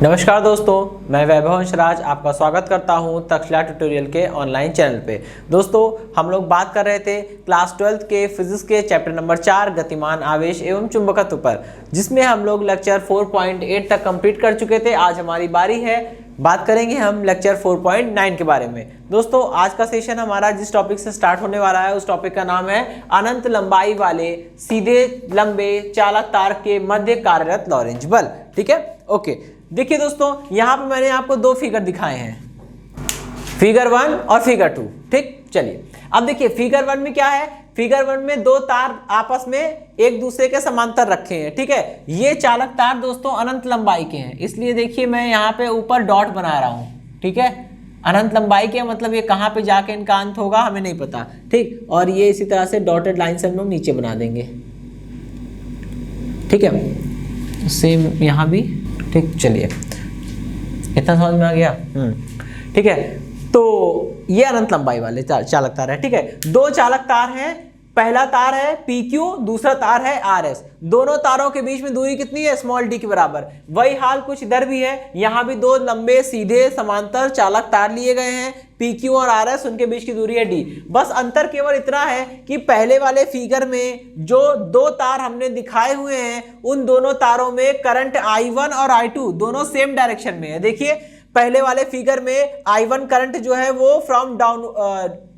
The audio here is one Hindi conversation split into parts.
नमस्कार दोस्तों, मैं वैभव हंसराज आपका स्वागत करता हूं तक्षशिला ट्यूटोरियल के ऑनलाइन चैनल पे। दोस्तों, हम लोग बात कर रहे थे क्लास 12th के फिजिक्स के चैप्टर नंबर 4 गतिमान आवेश एवं चुंबकत्व पर, जिसमें हम लोग लेक्चर 4.8 तक कंप्लीट कर चुके थे। आज हमारी बारी है, बात करेंगे हम लेक्चर 4.9 के बारे में। दोस्तों, आज का सेशन हमारा जिस टॉपिक से स्टार्ट होने वाला है उस टॉपिक का नाम है अनंत लंबाई वाले सीधे लंबे चालक तार के मध्य कार्यरत लॉरेंज बल। ठीक है, ओके। देखिए दोस्तों, यहाँ पे मैंने आपको दो फिगर दिखाए हैं, फिगर 1 और फिगर 2। ठीक, चलिए अब देखिए फिगर 1 में क्या है। फिगर 1 में दो तार आपस में एक दूसरे के समांतर रखे हैं। ठीक है, ये चालक तार दोस्तों अनंत लंबाई के हैं, इसलिए देखिए मैं यहाँ पे ऊपर डॉट बना रहा हूँ। ठीक है, अनंत लंबाई के मतलब ये कहाँ पे जाके इनका अंत होगा हमें नहीं पता। ठीक, और ये इसी तरह से डॉटेड लाइन से हम लोग नीचे बना देंगे। ठीक है, सेम यहाँ भी। ठीक, चलिए इतना समझ में आ गया। ठीक है, तो ये अनंत लंबाई वाले चालक तार है। ठीक है, दो चालक तार हैं, पहला तार है PQ, दूसरा तार है RS। दोनों तारों के बीच में दूरी कितनी है? स्मॉल d के बराबर। वही हाल कुछ इधर भी है, यहाँ भी दो लंबे सीधे समांतर चालक तार लिए गए हैं, PQ और RS, उनके बीच की दूरी है d। बस अंतर केवल इतना है कि पहले वाले फिगर में जो दो तार हमने दिखाए हुए हैं उन दोनों तारों में करंट I1 और I2 दोनों सेम डायरेक्शन में है। देखिए पहले वाले फिगर में I1 करंट जो है वो फ्रॉम डाउन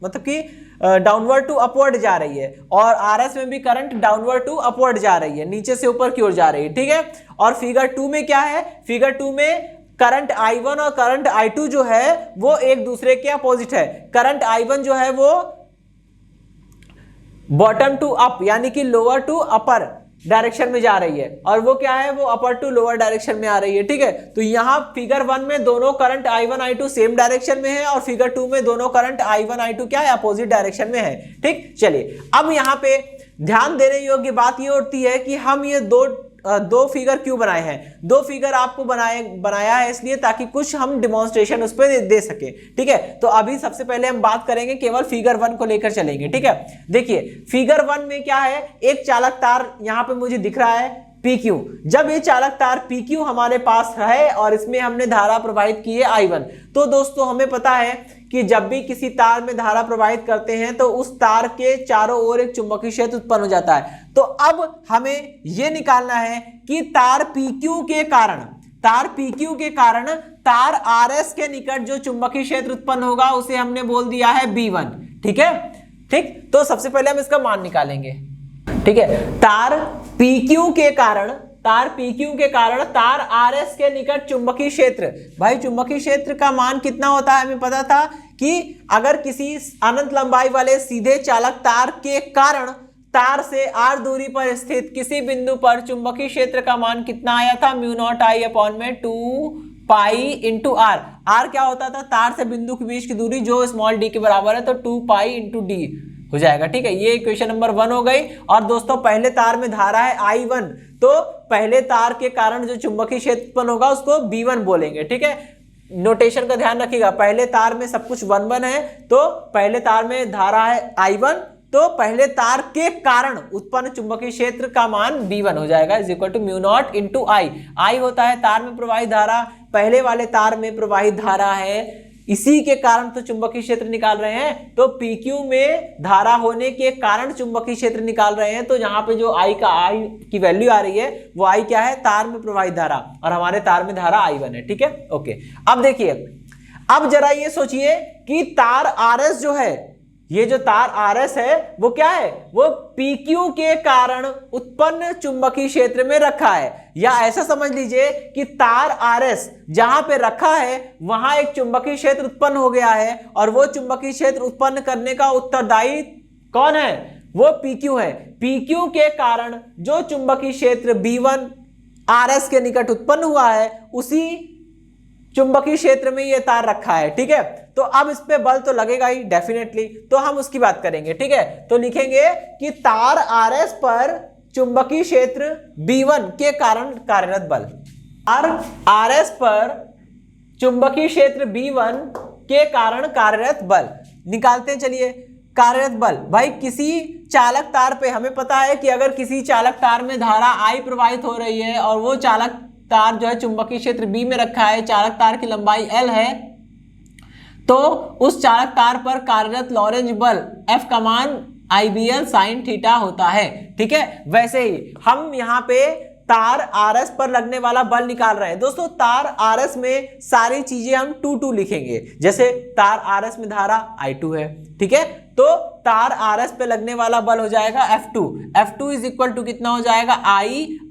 मतलब कि डाउनवर्ड टू अपवर्ड जा रही है, और RS में भी करंट डाउनवर्ड टू अपवर्ड जा रही है, नीचे से ऊपर की ओर जा रही है। ठीक है, और फिगर 2 में क्या है? फिगर 2 में करंट I1 और करंट I2 जो है वो एक दूसरे के अपोजिट है। करंट I1 जो है वो बॉटम टू अप यानी कि लोअर टू अपर डायरेक्शन में जा रही है, और वो क्या है? वो अपर टू लोअर डायरेक्शन में आ रही है। ठीक है, तो यहाँ फिगर 1 में दोनों current I1 I2 same direction में है, और फिगर 2 में दोनों करंट I1 I2 क्या है? अपोजिट डायरेक्शन में है। ठीक, चलिए अब यहाँ पे ध्यान देने योग्य बात ये होती है कि हम ये दो फिगर क्यों बनाए हैं। दो फिगर आपको बनाया है इसलिए ताकि कुछ हम डिमॉन्स्ट्रेशन उस पर दे सके। ठीक है, तो अभी सबसे पहले हम बात करेंगे केवल फिगर 1 को लेकर चलेंगे। ठीक है, देखिए फिगर 1 में क्या है? एक चालक तार यहाँ पे मुझे दिख रहा है PQ। जब ये चालक तार PQ हमारे पास है और इसमें हमने धारा प्रवाहित की है I1, तो दोस्तों हमें पता है कि जब भी किसी तार में धारा प्रवाहित करते हैं तो उस तार के चारों ओर एक चुंबकीय क्षेत्र उत्पन्न हो जाता है। तो अब हमें यह निकालना है कि तार PQ के कारण तार RS के निकट जो चुंबकीय क्षेत्र उत्पन्न होगा उसे हमने बोल दिया है B1। ठीक है, ठीक, तो सबसे पहले हम इसका मान निकालेंगे। ठीक है, तार PQ के कारण तार RS के निकट चुंबकीय क्षेत्र, भाई चुंबकीय क्षेत्र का मान कितना होता है? हमें पता था कि अगर किसी अनंत लंबाई वाले सीधे चालक तार के कारण तार से r दूरी पर स्थित किसी बिंदु पर चुंबकीय क्षेत्र का मान कितना आया था? μ0I/2 pi into r। r क्या होता था? तार से बिंदु के बीच की दूरी जो स्मॉल d के बराबर है, तो 2 पाई इंटू d हो जाएगा। ठीक है, ये इक्वेशन नंबर 1 हो गई। और दोस्तों पहले तार में धारा है I1, तो पहले तार के कारण जो चुंबकीय क्षेत्र उत्पन्न होगा उसको B1 बोलेंगे। ठीक है, नोटेशन का ध्यान रखिएगा, पहले तार में सब कुछ 1 है, तो पहले तार में धारा है I1, तो पहले तार के कारण उत्पन्न चुंबकीय क्षेत्र का मान B1 हो जाएगा, is equal to μ0 into I होता है तार में प्रवाहित धारा, पहले वाले तार में प्रवाहित धारा है, इसी के कारण तो चुंबकीय क्षेत्र निकाल रहे हैं। तो PQ में धारा होने के कारण चुंबकीय क्षेत्र निकाल रहे हैं, तो यहाँ पे जो I की वैल्यू आ रही है वो I क्या है? तार में प्रवाहित धारा, और हमारे तार में धारा I1 है। ठीक है, ओके। अब देखिए, अब जरा ये सोचिए कि तार RS जो है, ये जो तार RS है वो क्या है? वो PQ के कारण उत्पन्न चुंबकीय क्षेत्र में रखा है, या ऐसा समझ लीजिए कि तार RS जहां पे रखा है वहां एक चुंबकीय क्षेत्र उत्पन्न हो गया है, और वो चुंबकीय क्षेत्र उत्पन्न करने का उत्तरदायी कौन है? वो PQ है। PQ के कारण जो चुंबकीय क्षेत्र B1 RS के निकट उत्पन्न हुआ है उसी चुंबकीय क्षेत्र में ये तार रखा है। ठीक है, तो अब इस पे बल तो लगेगा ही डेफिनेटली, तो हम उसकी बात करेंगे। ठीक है, तो लिखेंगे कि तार RS पर चुंबकीय क्षेत्र B1 के कारण कार्यरत बल, तार RS पर चुंबकीय क्षेत्र B1 के कारण कार्यरत बल निकालते हैं। चलिए, कार्यरत बल, भाई किसी चालक तार पे हमें पता है कि अगर किसी चालक तार में धारा I प्रवाहित हो रही है और वो चालक तार जो है चुंबकीय क्षेत्र बी में रखा है, चालक तार की लंबाई L है, तो उस चालक तार पर कार्यरत लॉरेंज बल F का मान IBL sin थीटा होता है। ठीक है, वैसे ही हम यहाँ पे तार RS पर लगने वाला बल निकाल रहे हैं। दोस्तों तार RS में सारी चीजें हम 2 लिखेंगे, जैसे तार RS में धारा I2 है, ठीक है, तो तार RS पे लगने वाला बल हो जाएगा F2 इज इक्वल टू कितना हो जाएगा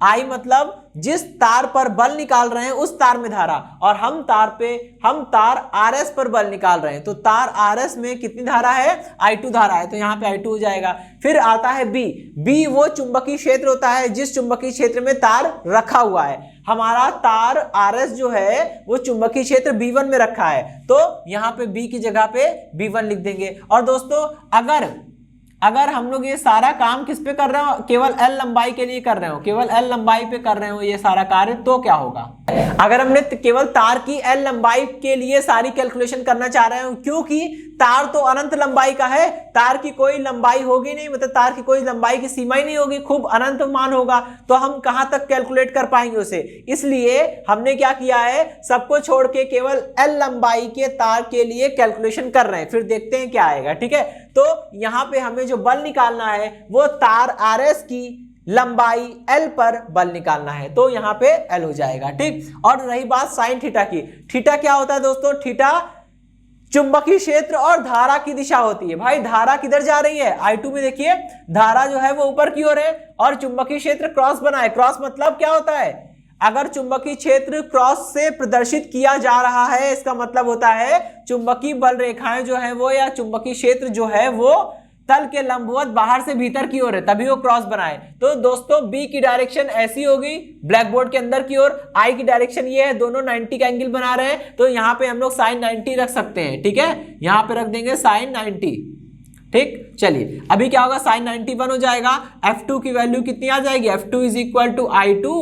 I मतलब जिस तार पर बल निकाल रहे हैं उस तार में धारा, और हम तार RS पर बल निकाल रहे हैं, तो तार RS में कितनी धारा है, I2 धारा है, तो यहाँ पे I2 हो जाएगा। फिर आता है B वो चुंबकीय क्षेत्र होता है जिस चुंबकीय क्षेत्र में तार रखा हुआ है। हमारा तार RS जो है वो चुंबकीय क्षेत्र B1 में रखा है, तो यहाँ पे B की जगह पे B1 लिख देंगे। और दोस्तों अगर हम लोग ये सारा काम किस पे कर रहे हो, केवल L लंबाई के लिए कर रहे हो, केवल L लंबाई पे कर रहे हो ये सारा कार्य, तो क्या होगा, अगर हमने केवल तार की L लंबाई के लिए सारी कैलकुलेशन करना चाह रहे हो, क्योंकि तार तो अनंत लंबाई का है, तार की कोई लंबाई होगी नहीं, मतलब तार की कोई लंबाई की सीमा ही नहीं होगी, खूब अनंत मान होगा, तो हम कहां तक कैलकुलेट कर पाएंगे उसे। इसलिए हमने क्या किया है, सबको छोड़ के केवल L लंबाई के तार के लिए कैलकुलेशन कर रहे हैं, फिर देखते हैं क्या आएगा। ठीक है, तो यहां पे हमें जो बल निकालना है वो तार RS की लंबाई L पर बल निकालना है, तो यहां पे L हो जाएगा। ठीक, और रही बात साइन थीटा की, थीटा क्या होता है दोस्तों, थीटा चुंबकीय क्षेत्र और धारा की दिशा होती है। भाई धारा किधर जा रही है, I2 में देखिए धारा जो है वो ऊपर की ओर है, और चुंबकीय क्षेत्र क्रॉस बना है। क्रॉस मतलब क्या होता है, अगर चुंबकीय क्षेत्र क्रॉस से प्रदर्शित किया जा रहा है, इसका मतलब होता है चुंबकीय बल रेखाएं जो है वो, या चुंबकीय क्षेत्र जो है वो तल के लंबवत बाहर से भीतर की ओर है, तभी वो क्रॉस बनाए। तो दोस्तों बी की डायरेक्शन ऐसी होगी ब्लैक बोर्ड के अंदर की ओर, आई की डायरेक्शन ये है, दोनों 90 का एंगल बना रहे हैं, तो यहाँ पे हम लोग साइन 90 रख सकते हैं। ठीक है, यहाँ पे रख देंगे साइन 90। ठीक, चलिए अभी क्या होगा, साइन 91 हो जाएगा, F2 की वैल्यू कितनी आ जाएगी, F2 is equal to I2,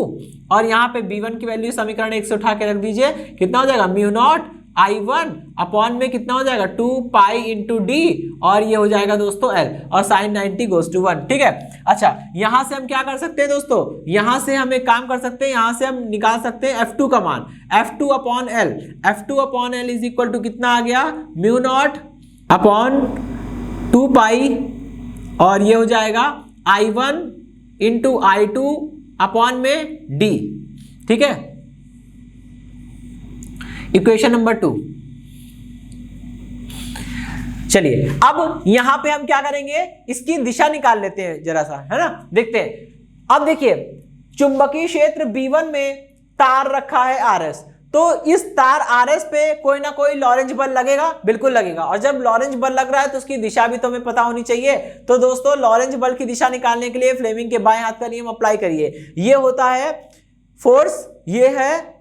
और यहाँ पे B1 की वैल्यू समीकरण 1 से उठा के रख दीजिए, कितना हो जाएगा, म्यू नॉट I1 अपॉन में कितना हो जाएगा, 2 पाई इंटू डी, और ये हो जाएगा दोस्तों L, और साइन 90 गोज टू 1। ठीक है, अच्छा यहां से हम क्या कर सकते हैं दोस्तों, यहां से हम एक काम कर सकते हैं, यहां से हम निकाल सकते हैं F2 का मान, F2 upon L, F2 upon L is equal to कितना आ गया, म्यू नॉट अपॉन 2 पाई, और ये हो जाएगा I1 इंटू I2 अपॉन में D। ठीक है, इक्वेशन नंबर 2। चलिए अब यहां पे हम क्या करेंगे, इसकी दिशा निकाल लेते हैं जरा सा, है ना, देखते हैं। अब देखिए चुंबकीय क्षेत्र B1 में तार रखा है RS, तो इस तार RS पे कोई ना कोई लॉरेंज बल लगेगा, बिल्कुल लगेगा, और जब लॉरेंज बल लग रहा है तो उसकी दिशा भी तो हमें पता होनी चाहिए। तो दोस्तों लॉरेंज बल की दिशा निकालने के लिए फ्लेमिंग के बाएं हाथ का नियम अप्लाई करिए। ये होता है फोर्स, ये है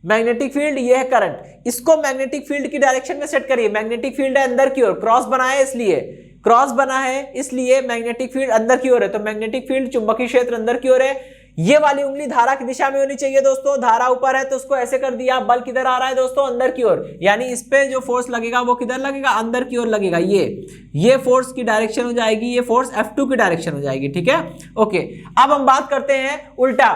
मैग्नेटिक फील्ड, ये है करंट, इसको मैग्नेटिक फील्ड की डायरेक्शन में सेट करिए। मैग्नेटिक फील्ड है अंदर की ओर, क्रॉस बना है इसलिए मैग्नेटिक फील्ड अंदर की ओर है, तो मैग्नेटिक फील्ड चुंबकीय क्षेत्र अंदर की ओर है। ये वाली उंगली धारा की दिशा में होनी चाहिए दोस्तों, धारा ऊपर है तो उसको ऐसे कर दिया, बल किधर आ रहा है दोस्तों, अंदर की ओर, यानी इस पे जो फोर्स लगेगा वो किधर लगेगा, अंदर की ओर लगेगा। ये फोर्स की डायरेक्शन हो जाएगी, ये फोर्स F2 की डायरेक्शन हो जाएगी। ठीक है, ओके, अब हम बात करते हैं उल्टा।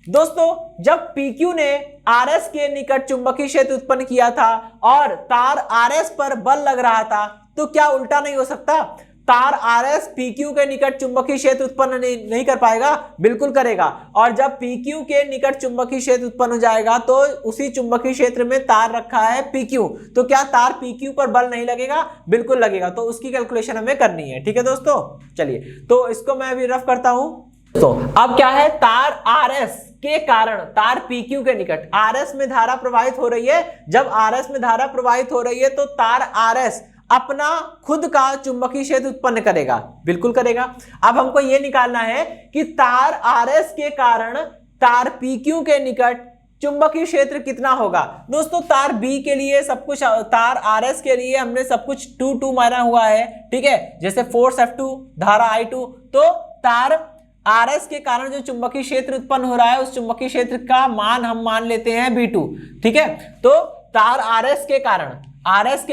दोस्तों जब PQ ने RS के निकट चुंबकीय क्षेत्र उत्पन्न किया था और तार RS पर बल लग रहा था, तो क्या उल्टा नहीं हो सकता, तार RS PQ के निकट चुंबकीय क्षेत्र उत्पन्न नहीं कर पाएगा, बिल्कुल करेगा। और जब PQ के निकट चुंबकीय क्षेत्र उत्पन्न हो जाएगा तो उसी चुंबकीय क्षेत्र में तार रखा है PQ, तो क्या तार PQ पर बल नहीं लगेगा, बिल्कुल लगेगा। तो उसकी कैलकुलेशन हमें करनी है। ठीक है दोस्तों, चलिए तो इसको मैं अभी रफ करता हूं। तो अब क्या है, तार RS के कारण तार PQ के निकट RS में धारा प्रवाहित हो रही है। जब RS में धारा प्रवाहित हो रही है तो तार RS अपना खुद का चुंबकीय क्षेत्र उत्पन्न करेगा, बिल्कुल करेगा। अब हमको यह निकालना है कि तार RS के कारण तार PQ के निकट चुंबकीय क्षेत्र कितना होगा। दोस्तों तार B के लिए सब कुछ, तार RS के लिए हमने सब कुछ 2 माना हुआ है। ठीक है, जैसे फोर्स F2, धारा I2, तो तार RS के कारण जो चुंबकीय क्षेत्र उत्पन्न हो रहा है उस चुंबकीय क्षेत्र का मान हम मान लेते हैं B2। ठीक है, तो तार RS के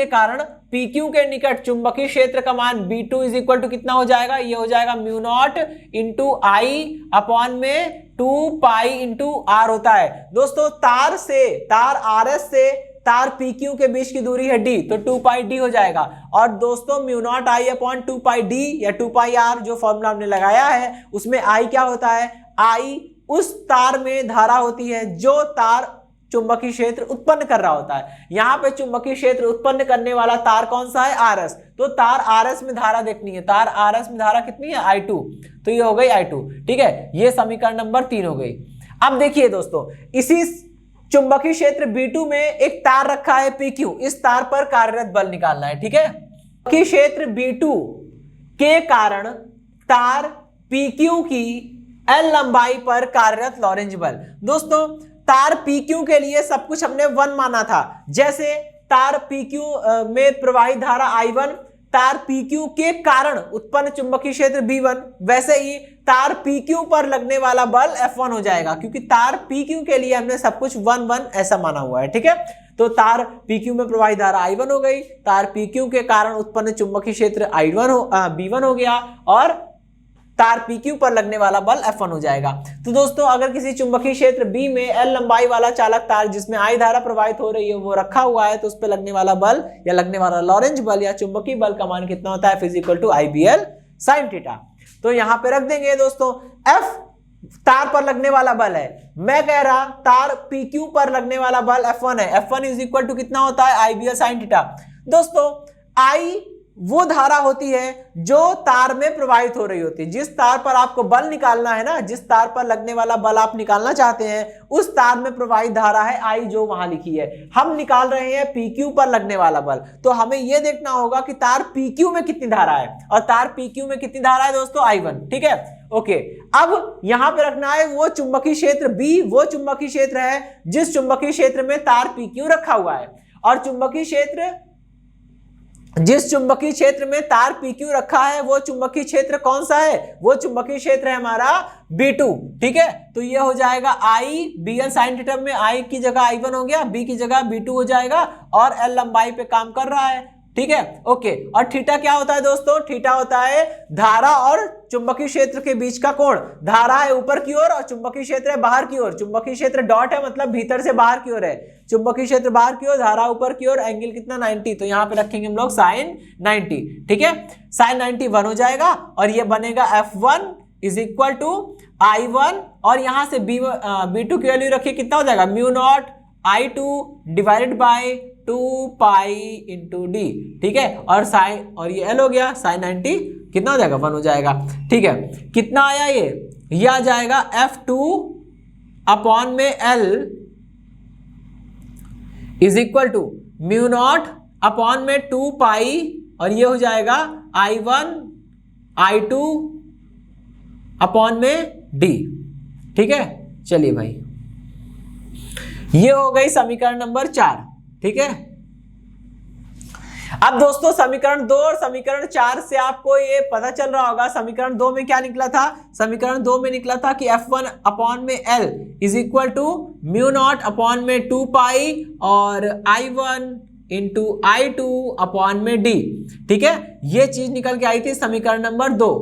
कारण PQ के निकट चुंबकीय क्षेत्र का मान B2 इज इक्वल टू कितना हो जाएगा, ये हो जाएगा म्यू नॉट इंटू आई अपॉन में 2 पाई इंटू आर होता है। दोस्तों तार RS से तार PQ के बीच की दूरी है D, तो 2 पाई D हो जाएगा। और दोस्तों mu not I upon 2 pi D या 2 पाई R जो फॉर्मूला हमने लगाया है उसमें I क्या होता है, I उस तार में धारा होती है जो तार चुंबकीय क्षेत्र उत्पन्न कर रहा होता है। यहां पे चुंबकीय क्षेत्र उत्पन्न करने वाला तार कौन सा है, RS, तो तार RS में धारा देखनी है, तार RS में धारा कितनी है, I2, तो ये हो गई I2। ठीक है, ये समीकरण नंबर 3 हो गई। अब देखिए दोस्तों, इसी चुंबकीय क्षेत्र B2 में एक तार रखा है PQ, इस तार पर कार्यरत बल निकालना है। ठीक है, चुंबकीय क्षेत्र B2 के कारण तार PQ की L लंबाई पर कार्यरत लॉरेंज बल। दोस्तों तार PQ के लिए सब कुछ हमने 1 माना था, जैसे तार PQ में प्रवाहित धारा I1 तार PQ के कारण उत्पन्न चुंबकीय क्षेत्र B1, वैसे ही तार PQ पर लगने वाला बल F1 हो जाएगा, क्योंकि तार PQ के लिए हमने सब कुछ 1 ऐसा माना हुआ है। ठीक है, तो तार PQ में प्रवाहित धारा I1 हो गई, तार PQ के कारण उत्पन्न चुंबकीय क्षेत्र B1 हो गया, और तार PQ पर लगने वाला बल F1 हो जाएगा। तो दोस्तों अगर किसी चुंबकीय क्षेत्र B में L लंबाई वाला चालक तार जिसमें I धारा प्रवाहित हो रही है वो रखा हुआ है, तो उस पर लगने वाला बल या लगने वाला लॉरेंज बल या चुंबकीय बल का मान कितना होता है, physical to IBL sin theta. तो यहां पे रख देंगे दोस्तों, F तार पर लगने वाला बल है, मैं कह रहा तार PQ पर लगने वाला बल F1 है, F1 इज इक्वल टू कितना होता है, IBL sin थीटा। दोस्तों I वो धारा होती है जो तार में प्रवाहित हो रही होती है, जिस तार पर आपको बल निकालना है ना, जिस तार पर लगने वाला बल आप निकालना चाहते हैं उस तार में प्रवाहित धारा है I जो वहां लिखी है। हम निकाल रहे हैं PQ पर लगने वाला बल, तो हमें यह देखना होगा कि तार PQ में कितनी धारा है, और तार PQ में कितनी धारा है दोस्तों, I1। ठीक है, ओके। अब यहां पे रखना है वो चुंबकीय क्षेत्र B, वो चुंबकीय क्षेत्र है जिस चुंबकीय क्षेत्र में तार PQ रखा हुआ है, और चुंबकीय क्षेत्र जिस चुंबकीय क्षेत्र में तार PQ रखा है वो चुंबकीय क्षेत्र कौन सा है, वो चुंबकीय क्षेत्र है हमारा B2। ठीक है, तो ये हो जाएगा IBL sin थीटा में I की जगह I1 हो गया, B की जगह B2 हो जाएगा, और L लंबाई पे काम कर रहा है। ठीक है, ओके। और थीटा क्या होता है दोस्तों, थीटा होता है धारा और चुंबकीय क्षेत्र के बीच का कोण। धारा है ऊपर की ओर और चुंबकीय क्षेत्र है बाहर की ओर। चुंबकीय क्षेत्र डॉट है, मतलब भीतर से बाहर की ओर है, चुंबकीय क्षेत्र बाहर की ओर, धारा ऊपर की ओर, एंगल कितना 90, तो यहाँ पे रखेंगे हम लोग sin 90। ठीक है, sin 90 1 हो जाएगा, और ये बनेगा F1 is equal to I1, और यहाँ से B2 की वैल्यू रखिए, कितना हो जाएगा, mu naught I2 divided by 2 pi into D। ठीक है, और साइन, और ये L हो गया, sin 90 कितना हो जाएगा, 1 हो जाएगा। ठीक है, कितना आया ये आ जाएगा F2 अपॉन में L is equal to mu naught upon में 2 पाई, और ये हो जाएगा I1 I2 अपॉन में D। ठीक है, चलिए भाई, ये हो गई समीकरण नंबर 4। ठीक है, अब दोस्तों समीकरण 2 और समीकरण 4 से आपको ये पता चल रहा होगा, समीकरण 2 में क्या निकला था, समीकरण 2 में निकला था कि F1 अपॉन में L is equal to mu naught upon में 2 पाई और I1 इंटू I2 अपॉन में D। ठीक है, ये चीज निकल के आई थी समीकरण नंबर 2।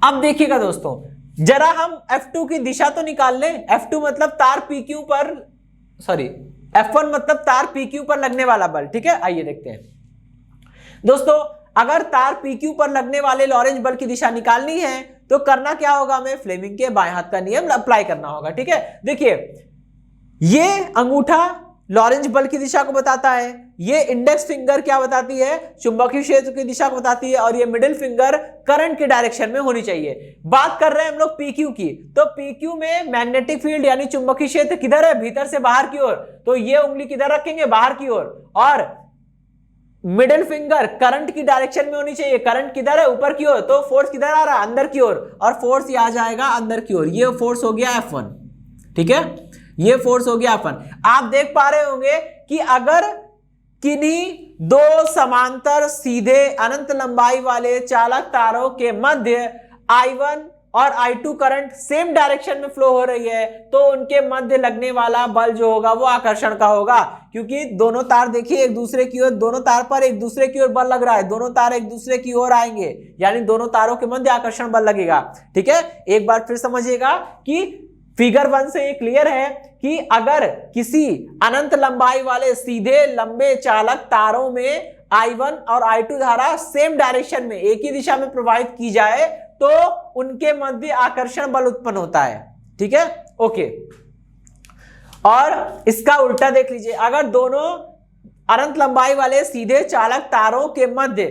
अब देखिएगा दोस्तों, जरा हम F2 की दिशा तो निकाल लें। F2 मतलब तार PQ पर, सॉरी F1 मतलब तार PQ पर लगने वाला बल। ठीक है, आइए देखते हैं दोस्तों, अगर तार PQ पर लगने वाले लॉरेंज बल की दिशा निकालनी है तो करना क्या होगा, हमें फ्लेमिंग के बाएं हाथ का नियम अप्लाई करना होगा। ठीक है, देखिए ये अंगूठा लॉरेंज बल की दिशा को बताता है, ये इंडेक्स फिंगर क्या बताती है, चुंबकीय क्षेत्र की दिशा को बताती है, और ये मिडिल फिंगर करंट की डायरेक्शन में होनी चाहिए। बात कर रहे हैं हम लोग PQ की, तो PQ में मैग्नेटिक फील्ड यानी चुंबकीय क्षेत्र किधर है, भीतर से बाहर की ओर, तो ये उंगली किधर रखेंगे, बाहर की ओर, और मिडिल फिंगर करंट की डायरेक्शन में होनी चाहिए। करंट किधर है, ऊपर की ओर, तो फोर्स किधर आ रहा है, अंदर की ओर, और फोर्स ये आ जाएगा अंदर की ओर। ये फोर्स हो गया F1। ठीक है, ये फोर्स हो गया F1। आप देख पा रहे होंगे कि अगर किन्हीं दो समांतर सीधे अनंत लंबाई वाले चालक तारों के मध्य I1 और I2 करंट सेम डायरेक्शन में फ्लो हो रही है, तो उनके मध्य लगने वाला बल जो होगा वो आकर्षण का होगा, क्योंकि दोनों तार देखिए एक दूसरे की ओर, दोनों तार पर एक दूसरे की ओर बल लग रहा है, दोनों तार एक दूसरे की ओर आएंगे, यानी दोनों तारों के मध्य आकर्षण बल लगेगा। ठीक है, एक बार फिर समझिएगा कि फिगर 1 से ये क्लियर है कि अगर किसी अनंत लंबाई वाले सीधे लंबे चालक तारों में I1 और I2 धारा सेम डायरेक्शन में एक ही दिशा में प्रवाहित की जाए तो उनके मध्य आकर्षण बल उत्पन्न होता है। ठीक है, ओके। और इसका उल्टा देख लीजिए, अगर दोनों अनंत लंबाई वाले सीधे चालक तारों के मध्य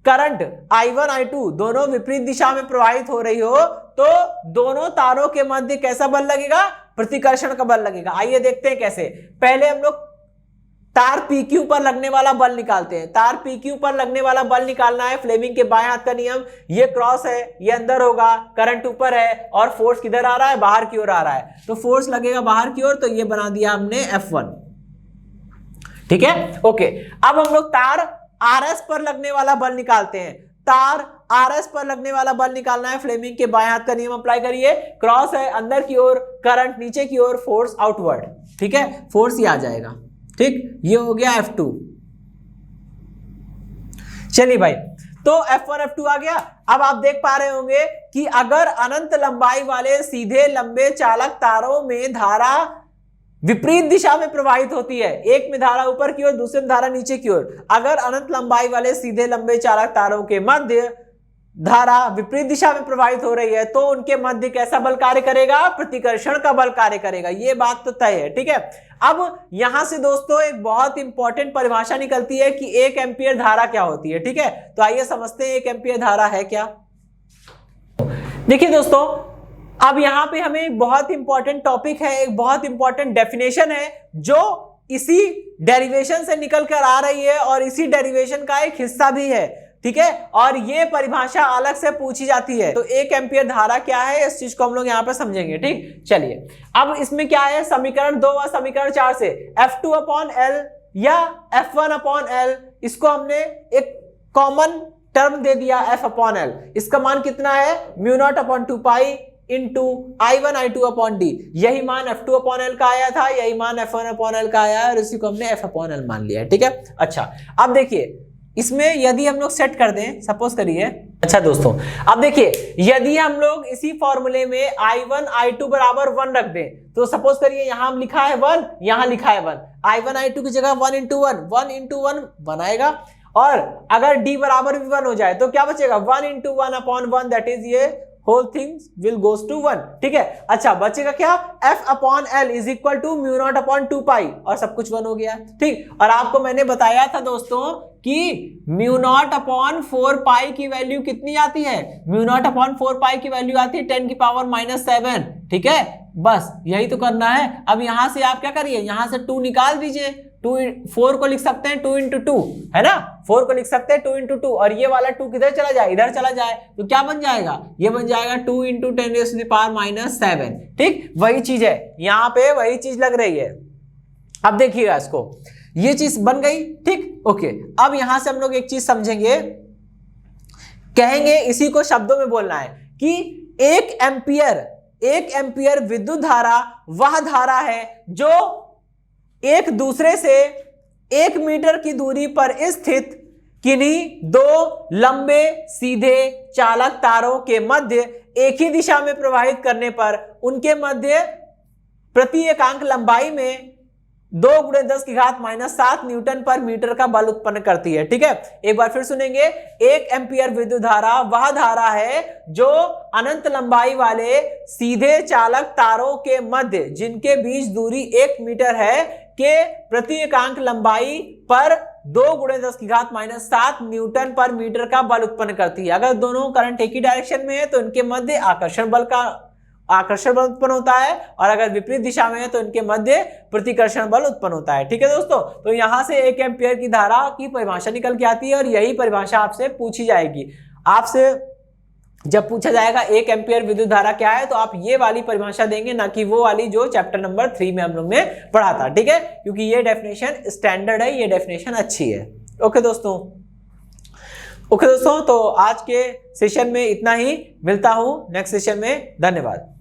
करंट I1 I2 दोनों विपरीत दिशा में प्रवाहित हो रही हो तो दोनों तारों के मध्य कैसा बल लगेगा? प्रतिकर्षण का बल लगेगा। आइए देखते हैं कैसे। पहले हम लोग तार PQ पर लगने वाला बल निकालते हैं। तार PQ पर लगने वाला बल निकालना है, फ्लेमिंग के बाएं हाथ का नियम। ये क्रॉस है, ये अंदर होगा, करंट ऊपर है और फोर्स किधर आ रहा है? बाहर की ओर आ रहा है, तो फोर्स लगेगा बाहर की ओर, तो ये बना दिया हमने F1। ठीक है, ओके। अब हम लोग तार RS पर लगने वाला बल निकालते हैं। तार RS पर लगने वाला बल निकालना है, फ्लेमिंग के बाएं हाथ का नियम अप्लाई करिए। क्रॉस है, अंदर की ओर, करंट नीचे की ओर, फोर्स आउटवर्ड। ठीक है, फोर्स ही आ जाएगा। ठीक, ये हो गया F2। चलिए भाई, तो F1 F2 आ गया। अब आप देख पा रहे होंगे कि अगर अनंत लंबाई वाले सीधे लंबे चालक तारों में धारा विपरीत दिशा में प्रवाहित होती है, एक में धारा ऊपर की ओर, दूसरे में धारा नीचे की ओर, अगर अनंत लंबाई वाले सीधे लंबे चालक तारों के मध्य धारा विपरीत दिशा में प्रवाहित हो रही है तो उनके मध्य कैसा बल कार्य करेगा? प्रतिकर्षण का बल कार्य करेगा। ये बात तो तय है। ठीक है, अब यहां से दोस्तों एक बहुत इंपॉर्टेंट परिभाषा निकलती है कि 1 एम्पीयर धारा क्या होती है। ठीक है, तो आइए समझते हैं 1 एम्पीयर धारा है क्या। देखिए दोस्तों, अब यहां पे हमें एक बहुत इंपॉर्टेंट टॉपिक है, एक बहुत इंपॉर्टेंट डेफिनेशन है जो इसी डेरिवेशन से निकल कर आ रही है और इसी डेरिवेशन का एक हिस्सा भी है। ठीक है, और ये परिभाषा अलग से पूछी जाती है। तो 1 एम्पीयर धारा क्या है, इस चीज को हम लोग यहाँ पे समझेंगे। ठीक, चलिए अब इसमें क्या है, समीकरण 2 और समीकरण 4 से F2/L या F1/L, इसको हमने एक कॉमन टर्म दे दिया F/L। इसका मान कितना है? μ0/2π इंटू I1 I2/d। यही मान F2/L का आया था, यही मान F1/L का आया है और इसी को हमने F/L मान लिया है। ठीक है, अच्छा अब देखिए इसमें यदि हम लोग सेट कर दें, सपोज करिए, अच्छा दोस्तों अब देखिए यदि हम लोग इसी फॉर्मूले में I1 I2 बराबर 1 रख दें, तो सपोज करिए यहां लिखा है 1, यहां लिखा है 1, I1 I2 की जगह 1 इंटू 1 1 आएगा, और अगर d बराबर भी 1 हो जाए तो क्या बचेगा? 1 इंटू 1/1, दैट इज ये whole things will goes to 1। ठीक है, अच्छा बचेगा क्या? F/L इज इक्वल टू μ0/2π और सब कुछ 1 हो गया। ठीक, और आपको मैंने बताया था दोस्तों कि μ0/4π की वैल्यू कितनी आती है? μ0/4π की वैल्यू आती है 10⁻⁷। ठीक है, बस यही तो करना है। अब यहां से आप क्या करिए, यहां से 2 निकाल दीजिए। 4 को लिख सकते हैं 2 इंटू 2, है ना, 4 को लिख सकते हैं 2 इंटू 2, और ये वाला 2 किधर चला जाए? इधर चला जाए, तो क्या बन जाएगा? ये बन जाएगा 2 इंटू 10⁻⁷। ठीक, वही चीज है, यहाँ पे वही चीज लग रही है। अब देखिएगा इसको, ये चीज बन गई। ठीक, ओके। अब यहां से हम लोग एक चीज समझेंगे, कहेंगे, इसी को शब्दों में बोलना है कि 1 एम्पीयर विद्युत धारा वह धारा है जो एक दूसरे से 1 मीटर की दूरी पर स्थित किन्हीं 2 लंबे सीधे चालक तारों के मध्य एक ही दिशा में प्रवाहित करने पर उनके मध्य प्रति एकांक लंबाई में 2 × 10⁻⁷ न्यूटन पर मीटर का बल उत्पन्न करती है। ठीक है, एक बार फिर सुनेंगे। 1 एम्पीयर विद्युत धारा वह धारा है जो अनंत लंबाई वाले सीधे चालक तारों के मध्य जिनके बीच दूरी 1 मीटर है के प्रति एकांक लंबाई पर 2 × 10⁻⁷ न्यूटन पर मीटर का बल उत्पन्न करती है। अगर दोनों करंट एक ही डायरेक्शन में है तो इनके मध्य आकर्षण बल उत्पन्न होता है, और अगर विपरीत दिशा में है तो इनके मध्य प्रतिकर्षण बल उत्पन्न होता है। ठीक है दोस्तों, तो यहां से 1 एम्पीयर की धारा की परिभाषा निकल के आती है और यही परिभाषा आपसे पूछी जाएगी। आपसे जब पूछा जाएगा 1 एम्पीयर विद्युत धारा क्या है, तो आप ये वाली परिभाषा देंगे, ना कि वो वाली जो चैप्टर नंबर 3 में हम लोग ने पढ़ा था। ठीक है, क्योंकि ये डेफिनेशन स्टैंडर्ड है, ये डेफिनेशन अच्छी है। ओके दोस्तों, ओके दोस्तों, तो आज के सेशन में इतना ही, मिलता हूं नेक्स्ट सेशन में, धन्यवाद।